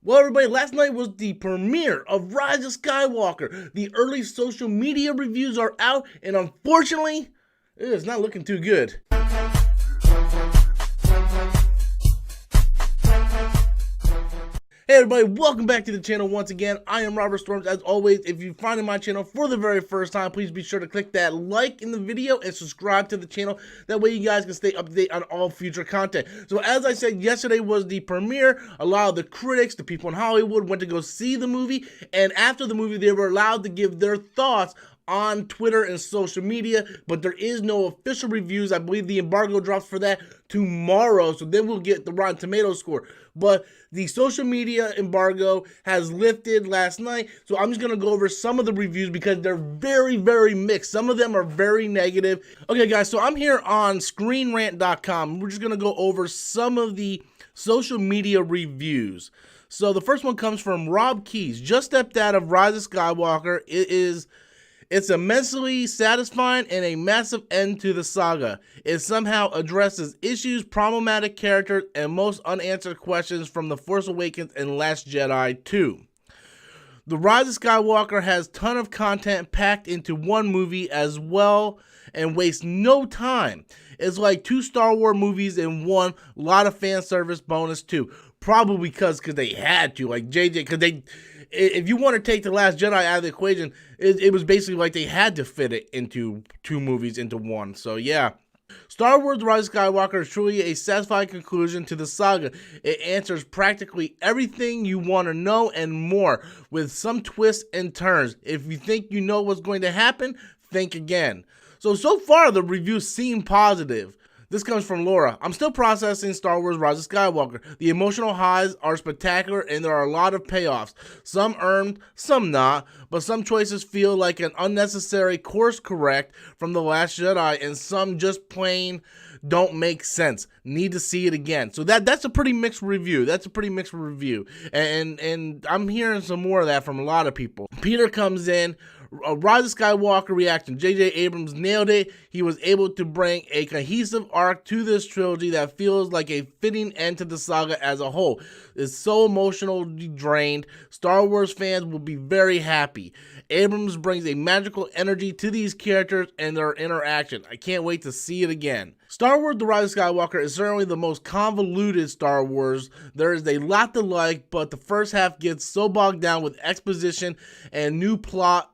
Well, everybody, last night was the premiere of Rise of Skywalker. The early social media reviews are out, and unfortunately, it's not looking too good. Hey everybody, welcome back to the channel once again. I am Robert Storms. As always, if you're finding my channel for the very first time, please be sure to click that like in the video and subscribe to the channel. That way you guys can stay up to date on all future content. So as I said, yesterday was the premiere. A lot of the critics, the people in Hollywood, went to go see the movie, and after the movie they were allowed to give their thoughts on Twitter and social media, but there is no official reviews. I believe the embargo drops for that tomorrow, so then we'll get the Rotten Tomatoes score. But the social media embargo has lifted last night, so I'm just going to go over some of the reviews because they're very, very mixed. Some of them are very negative. Okay, guys, so I'm here on ScreenRant.com. We're just going to go over some of the social media reviews. So the first one comes from Rob Keys. Just stepped out of Rise of Skywalker. It's immensely satisfying and a massive end to the saga. It somehow addresses issues, problematic characters, and most unanswered questions from The Force Awakens and Last Jedi 2. The Rise of Skywalker has a ton of content packed into one movie as well and wastes no time. It's like two Star Wars movies in one. A lot of fan service bonus too. Probably because they had to, like JJ, because they... If you want to take The Last Jedi out of the equation, it was basically like they had to fit it into two movies into one. So yeah. Star Wars The Rise of Skywalker is truly a satisfying conclusion to the saga. It answers practically everything you want to know and more, with some twists and turns. If you think you know what's going to happen, think again. So far the reviews seem positive. This comes from Laura. I'm still processing Star Wars Rise of Skywalker. The emotional highs are spectacular and there are a lot of payoffs. Some earned, some not, but some choices feel like an unnecessary course correct from The Last Jedi, and some just plain don't make sense. Need to see it again. So that's a pretty mixed review. And I'm hearing some more of that from a lot of people. Peter comes in. Rise of Skywalker reaction. J.J. Abrams nailed it. He was able to bring a cohesive arc to this trilogy that feels like a fitting end to the saga as a whole. It's so emotionally drained. Star Wars fans will be very happy. Abrams brings a magical energy to these characters and their interaction. I can't wait to see it again. Star Wars The Rise of Skywalker is certainly the most convoluted Star Wars. There is a lot to like, but the first half gets so bogged down with exposition and new plot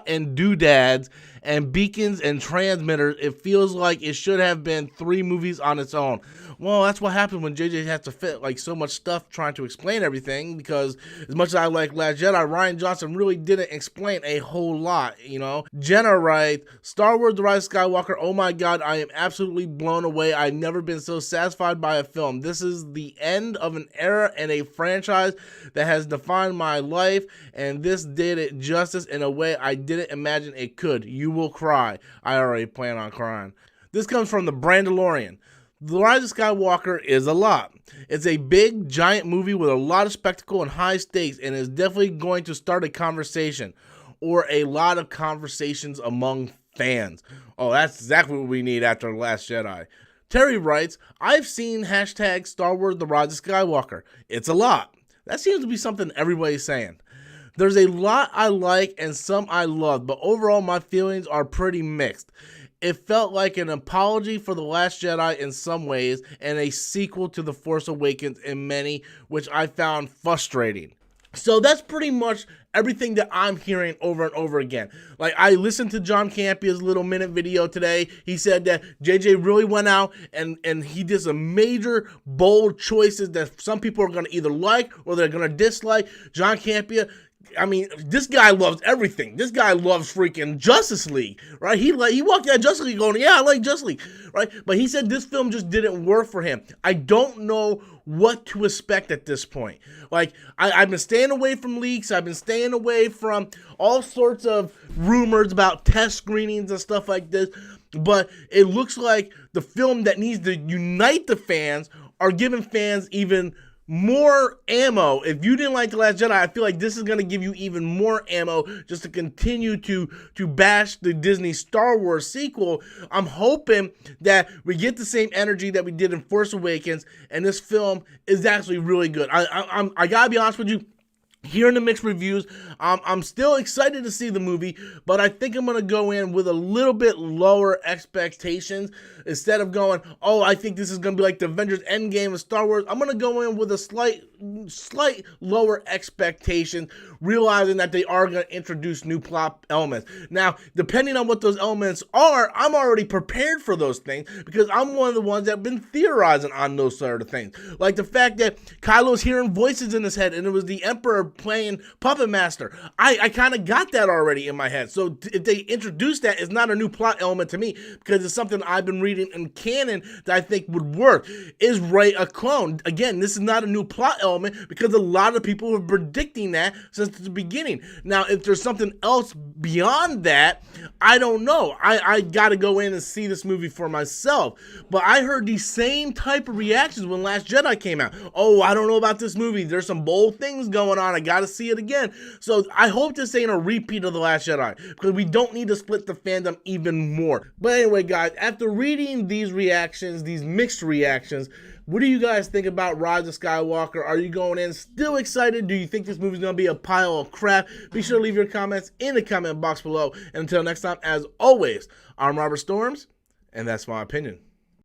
and doodads and beacons and transmitters, it feels like it should have been 3 movies on its own. Well, that's what happens when JJ has to fit like so much stuff trying to explain everything, because as much as I like Last Jedi, Rian Johnson really didn't explain a whole lot, you know. Jenna writes, Star Wars The Rise of Skywalker, oh my god, I am absolutely blown away. I've never been so satisfied by a film. This is the end of an era and a franchise that has defined my life, and this did it justice in a way I didn't imagine it could. You will cry. I already plan on crying. This comes from the Brandalorian. The Rise of Skywalker is a lot. It's a big, giant movie with a lot of spectacle and high stakes, and is definitely going to start a conversation, or a lot of conversations among fans. Oh, that's exactly what we need after The Last Jedi. Terry writes, I've seen hashtag Star Wars The Rise of Skywalker. It's a lot. That seems to be something everybody's saying. There's a lot I like and some I love, but overall my feelings are pretty mixed. It felt like an apology for The Last Jedi in some ways, and a sequel to The Force Awakens in many, which I found frustrating. So that's pretty much everything that I'm hearing over and over again. Like, I listened to John Campia's little minute video today. He said that JJ really went out and he did some major bold choices that some people are going to either like or they're going to dislike. John Campia, I mean, this guy loves everything. This guy loves freaking Justice League, right? He walked out of Justice League going, yeah, I like Justice League, right? But he said this film just didn't work for him. I don't know what to expect at this point. Like, I've been staying away from leaks. I've been staying away from all sorts of rumors about test screenings and stuff like this. But it looks like the film that needs to unite the fans are giving fans even more ammo. If you didn't like The Last Jedi, I feel like this is going to give you even more ammo just to continue to bash the Disney Star Wars sequel. I'm hoping that we get the same energy that we did in Force Awakens, and this film is actually really good. I gotta be honest with you. Hearing the mixed reviews, I'm still excited to see the movie, but I think I'm going to go in with a little bit lower expectations. Instead of going, oh, I think this is going to be like the Avengers Endgame of Star Wars, I'm going to go in with a slight lower expectation, realizing that they are going to introduce new plot elements. Now, depending on what those elements are, I'm already prepared for those things because I'm one of the ones that have been theorizing on those sort of things. Like the fact that Kylo's hearing voices in his head and it was the Emperor playing Puppet Master. I kind of got that already in my head. So if they introduce that, it's not a new plot element to me because it's something I've been reading in canon that I think would work. Is Rey a clone? Again, this is not a new plot element because a lot of people were predicting that since the beginning. Now, if there's something else beyond that, I don't know. I got to go in and see this movie for myself. But I heard these same type of reactions when Last Jedi came out. Oh, I don't know about this movie. There's some bold things going on. I got to see it again. So I hope this ain't a repeat of The Last Jedi because we don't need to split the fandom even more. But anyway, guys, after reading these reactions, these mixed reactions, what do you guys think about Rise of Skywalker? Are you going in still excited? Do you think this movie's going to be a pile of crap? Be sure to leave your comments in the comment box below. And until next time, as always, I'm Robert Storms, and that's my opinion.